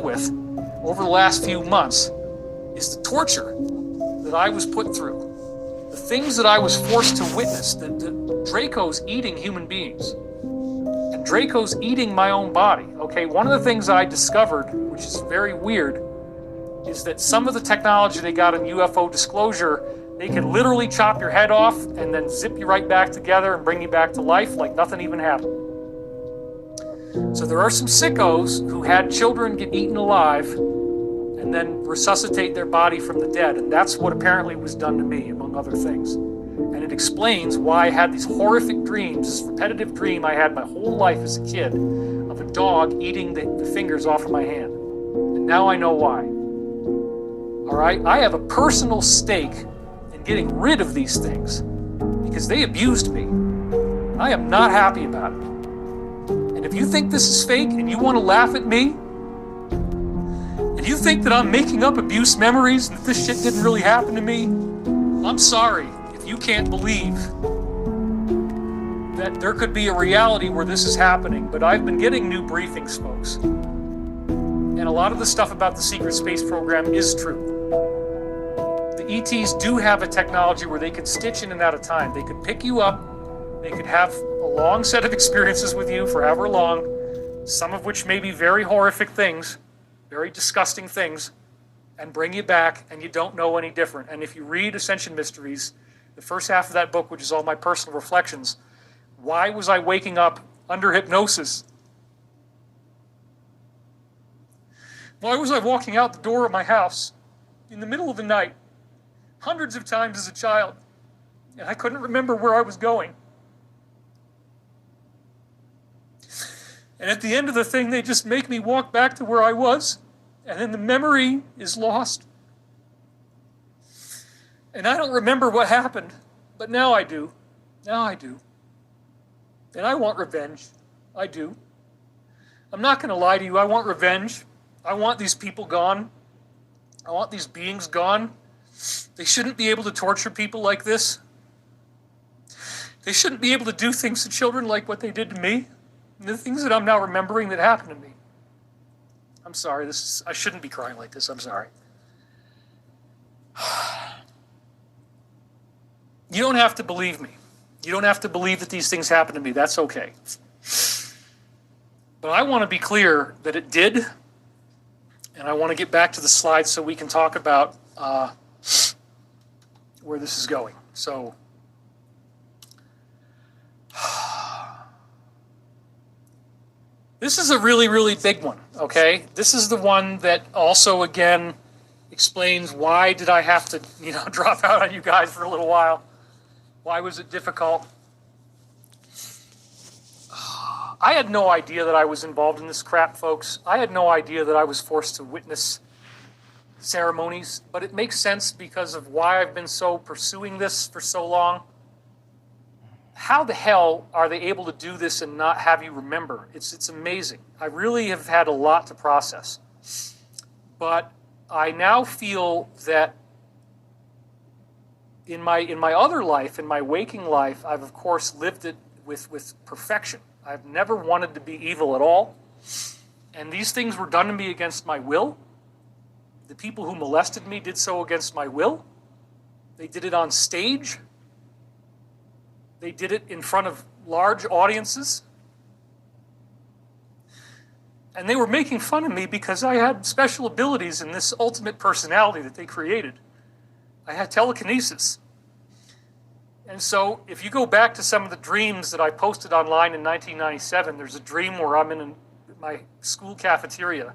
deal with over the last few months is the torture that I was put through. The things that I was forced to witness, that Draco's eating human beings. And Draco's eating my own body, okay? One of the things I discovered, which is very weird, is that some of the technology they got in UFO disclosure, they can literally chop your head off and then zip you right back together and bring you back to life like nothing even happened. So there are some sickos who had children get eaten alive and then resuscitate their body from the dead, and that's what apparently was done to me, among other things. And it explains why I had these horrific dreams, this repetitive dream I had my whole life as a kid of a dog eating the fingers off of my hand. And now I know why. All right? I have a personal stake in getting rid of these things because they abused me. I am not happy about it. And if you think this is fake and you want to laugh at me, and you think that I'm making up abuse memories and that this shit didn't really happen to me, I'm sorry if you can't believe that there could be a reality where this is happening. But I've been getting new briefings, folks. And a lot of the stuff about the secret space program is true. The ETs do have a technology where they could stitch in and out of time. They could pick you up. They could have a long set of experiences with you for however long, some of which may be very horrific things, very disgusting things, and bring you back, and you don't know any different. And if you read Ascension Mysteries, the first half of that book, which is all my personal reflections, why was I waking up under hypnosis? Why was I walking out the door of my house in the middle of the night, hundreds of times as a child, and I couldn't remember where I was going? And at the end of the thing, they just make me walk back to where I was, and then the memory is lost. And I don't remember what happened, but now I do. Now I do. And I want revenge. I do. I'm not going to lie to you. I want revenge. I want these people gone. I want these beings gone. They shouldn't be able to torture people like this. They shouldn't be able to do things to children like what they did to me. The things that I'm now remembering that happened to me. I'm sorry, I shouldn't be crying like this, I'm sorry. You don't have to believe me. You don't have to believe that these things happened to me, that's okay. But I want to be clear that it did, and I want to get back to the slides so we can talk about where this is going. So, this is a really, really big one, okay? This is the one that also, again, explains why did I have to, drop out on you guys for a little while? Why was it difficult? I had no idea that I was involved in this crap, folks. I had no idea that I was forced to witness ceremonies, but it makes sense because of why I've been so pursuing this for so long. How the hell are they able to do this and not have you remember? It's amazing. I really have had a lot to process. But I now feel that in my other life, in my waking life, I've of course lived it with perfection. I've never wanted to be evil at all. And these things were done to me against my will. The people who molested me did so against my will. They did it on stage. They did it in front of large audiences. And they were making fun of me because I had special abilities in this ultimate personality that they created. I had telekinesis. And so if you go back to some of the dreams that I posted online in 1997, there's a dream where I'm in my school cafeteria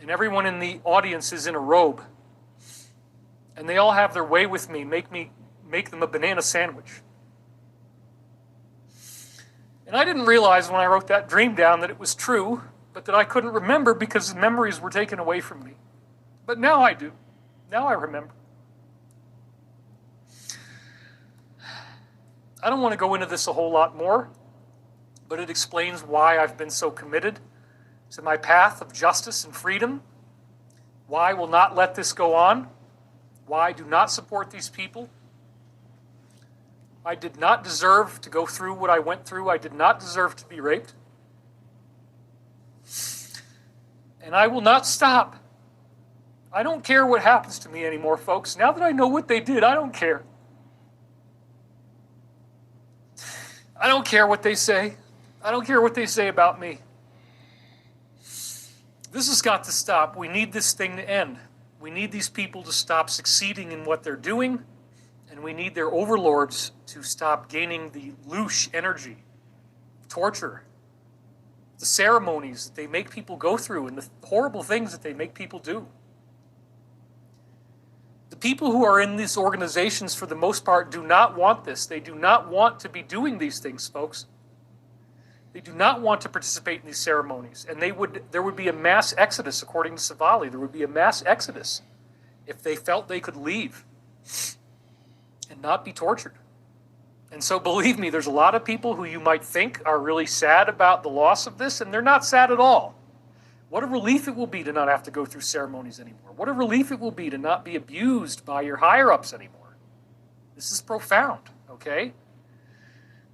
and everyone in the audience is in a robe. And they all have their way with me, make them a banana sandwich. And I didn't realize when I wrote that dream down that it was true, but that I couldn't remember because the memories were taken away from me. But now I do. Now I remember. I don't want to go into this a whole lot more, but it explains why I've been so committed to my path of justice and freedom, why I will not let this go on, why I do not support these people. I did not deserve to go through what I went through. I did not deserve to be raped. And I will not stop. I don't care what happens to me anymore, folks. Now that I know what they did, I don't care. I don't care what they say. I don't care what they say about me. This has got to stop. We need this thing to end. We need these people to stop succeeding in what they're doing, and we need their overlords to stop gaining the louche energy, torture, the ceremonies that they make people go through, and the horrible things that they make people do. The people who are in these organizations, for the most part, do not want this. They do not want to be doing these things, folks. They do not want to participate in these ceremonies. And there would be a mass exodus, according to Savali. There would be a mass exodus if they felt they could leave and not be tortured. And so believe me, there's a lot of people who you might think are really sad about the loss of this, and they're not sad at all. What a relief it will be to not have to go through ceremonies anymore. What a relief it will be to not be abused by your higher-ups anymore. This is profound, okay?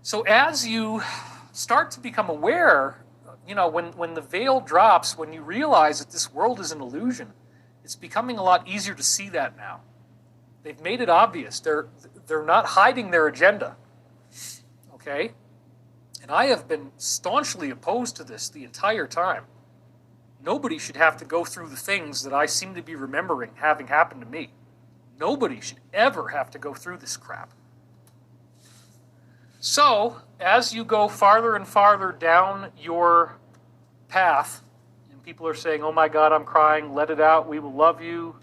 So as you start to become aware, when the veil drops, when you realize that this world is an illusion, it's becoming a lot easier to see that now. They've made it obvious. They're not hiding their agenda, okay? And I have been staunchly opposed to this the entire time. Nobody should have to go through the things that I seem to be remembering having happened to me. Nobody should ever have to go through this crap. So, as you go farther and farther down your path, and people are saying, oh my God, I'm crying, let it out, we will love you,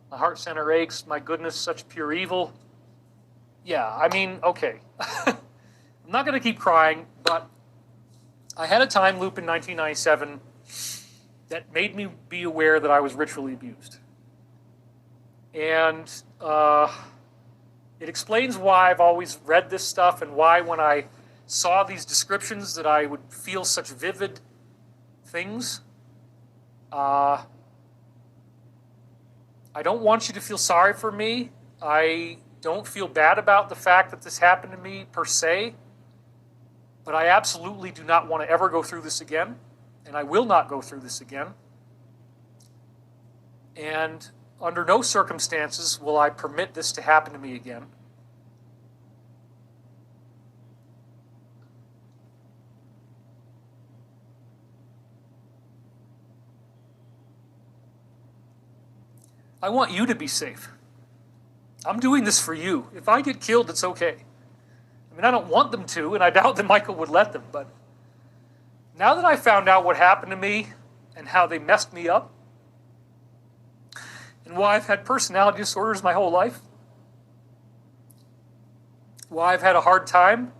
my heart center aches, my goodness, such pure evil. Yeah, I mean, okay. I'm not going to keep crying, but I had a time loop in 1997 that made me be aware that I was ritually abused. And it explains why I've always read this stuff and why when I saw these descriptions that I would feel such vivid things. I don't want you to feel sorry for me. I don't feel bad about the fact that this happened to me per se, but I absolutely do not want to ever go through this again, and I will not go through this again. And under no circumstances will I permit this to happen to me again. I want you to be safe. I'm doing this for you. If I get killed, it's okay. I mean, I don't want them to, and I doubt that Michael would let them, but now that I found out what happened to me and how they messed me up, and why I've had personality disorders my whole life, why I've had a hard time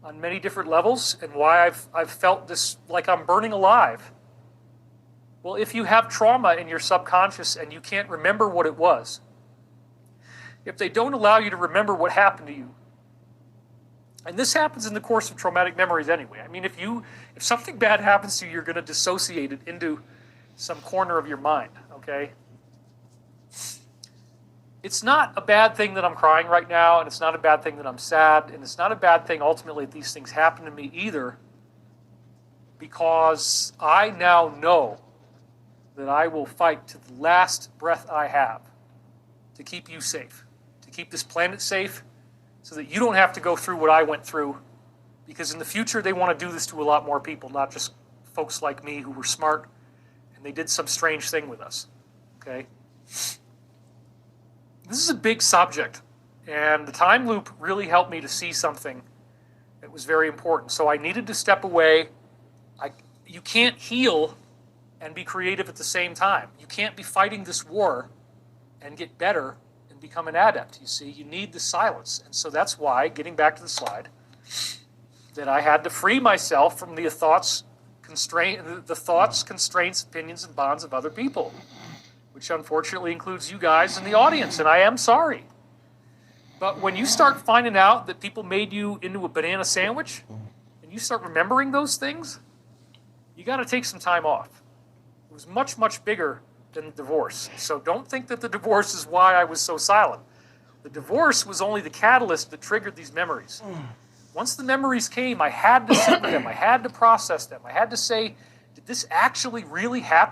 on many different levels, and why I've felt this like I'm burning alive. Well, if you have trauma in your subconscious and you can't remember what it was, if they don't allow you to remember what happened to you, and this happens in the course of traumatic memories anyway. I mean, if something bad happens to you, you're going to dissociate it into some corner of your mind, okay? It's not a bad thing that I'm crying right now, and it's not a bad thing that I'm sad, and it's not a bad thing ultimately that these things happen to me either, because I now know that I will fight to the last breath I have to keep you safe, to keep this planet safe, so that you don't have to go through what I went through, because in the future they want to do this to a lot more people, not just folks like me who were smart and they did some strange thing with us, okay? This is a big subject, and the time loop really helped me to see something that was very important. So I needed to step away. You can't heal and be creative at the same time. You can't be fighting this war and get better and become an adept, you see. You need the silence. And so that's why, getting back to the slide, that I had to free myself from the thoughts, constraints, opinions, and bonds of other people, which unfortunately includes you guys in the audience, and I am sorry. But when you start finding out that people made you into a banana sandwich, and you start remembering those things, you got to take some time off. It was much, much bigger than the divorce. So don't think that the divorce is why I was so silent. The divorce was only the catalyst that triggered these memories. Once the memories came, I had to sit with them. I had to process them. I had to say, did this actually really happen?